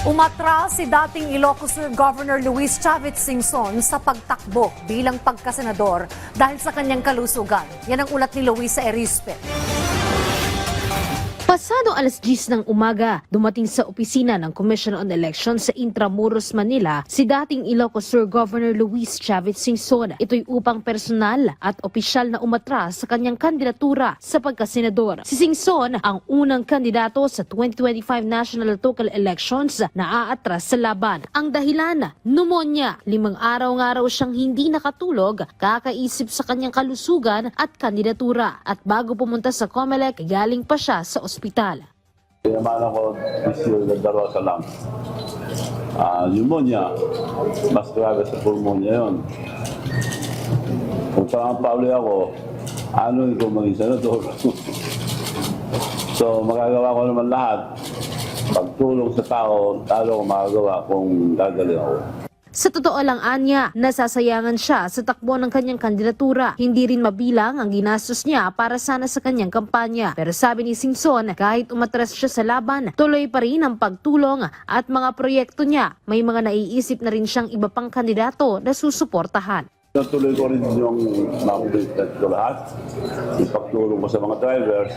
Umatras si dating Ilocos Sur Governor Luis Chavez Singson sa pagtakbo bilang pagkasenador dahil sa kanyang kalusugan. Yan ang ulat ni Luisa Erispe. Pasado alas 10 ng umaga, dumating sa opisina ng Commission on Elections sa Intramuros, Manila si dating Ilocos Sur Governor Luis Chavez Singson. Ito'y upang personal at opisyal na umatras sa kanyang kandidatura sa pagkasenador. Si Singson ang unang kandidato sa 2025 National Local Elections na aatras sa laban. Ang dahilan, pneumonia. 5 araw nga raw siyang hindi nakatulog, kakaisip sa kanyang kalusugan at kandidatura. At bago pumunta sa COMELEC, galing pa siya sa ospital. Tinamaan ako this year na dalawa sa lungs. Pneumonia, mas grabe sa pulmonya yun. Kung saan pauli ako, ano yung maging senador? So magagawa ko naman lahat. Pagtulong sa tao, talo ko magagawa kung gagaling ako. Sa totoo lang anya, nasasayangan siya sa takbo ng kanyang kandidatura. Hindi rin mabilang ang ginastos niya para sana sa kanyang kampanya. Pero sabi ni Singson, kahit umatras siya sa laban, tuloy pa rin ang pagtulong at mga proyekto niya. May mga naiisip na rin siyang iba pang kandidato na susuportahan. Tuloy ko rin yung mga ko lahat. Yung pagtulong ko sa mga drivers,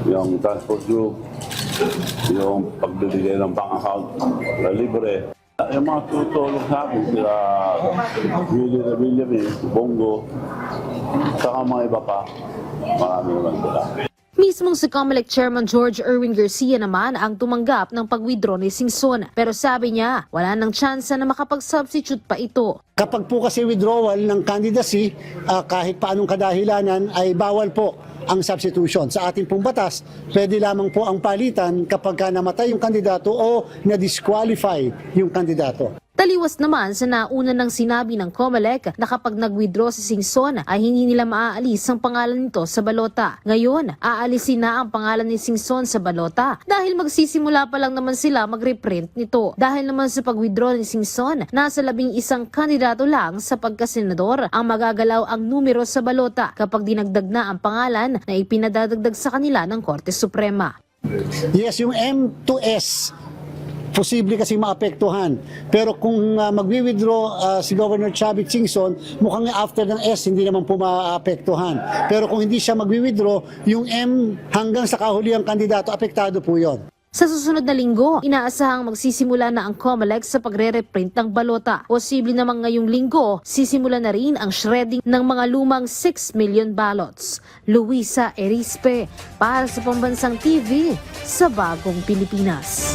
yung transport group, yung pagbibigay ng bank account na libre. Yung mga tutulong sa akin, sila Willie, Bongo, saka mga iba pa, marami naman sila. Mismong si COMELEC Chairman George Erwin Garcia naman ang tumanggap ng pag-withdraw ni Singson. Pero sabi niya, wala nang tsansa na makapag-substitute pa ito. Kapag po kasi withdrawal ng candidacy, kahit paanong kadahilanan ay bawal po ang substitution. Sa ating pong batas, pwede lamang po ang palitan kapag namatay yung kandidato o na-disqualify yung kandidato. Taliwas naman sa nauna ng sinabi ng COMELEC na kapag nag-withdraw si Singson ay hindi nila maaalis ang pangalan nito sa balota. Ngayon, aalisin na ang pangalan ni Singson sa balota dahil magsisimula pa lang naman sila mag-reprint nito. Dahil naman sa pag-withdraw ni Singson, nasa 11 kandidato lang sa pagkasenador ang magagalaw ang numero sa balota kapag dinagdag na ang pangalan na ipinadadagdag sa kanila ng Korte Suprema. Yes, yung M to S, posible kasi maapektuhan. Pero kung magwi-withdraw si Governor Chavez Singson, mukhang after ng S hindi naman po maapektuhan. Pero kung hindi siya magwi-withdraw, yung M hanggang sa kahulihang kandidato, apektado po yon. Sa susunod na linggo, inaasahang magsisimula na ang COMELEC sa pagre-reprint ng balota. Posible namang ngayong linggo, sisimula na rin ang shredding ng mga lumang 6 million ballots. Luisa Erispe, para sa Pambansang TV, sa Bagong Pilipinas.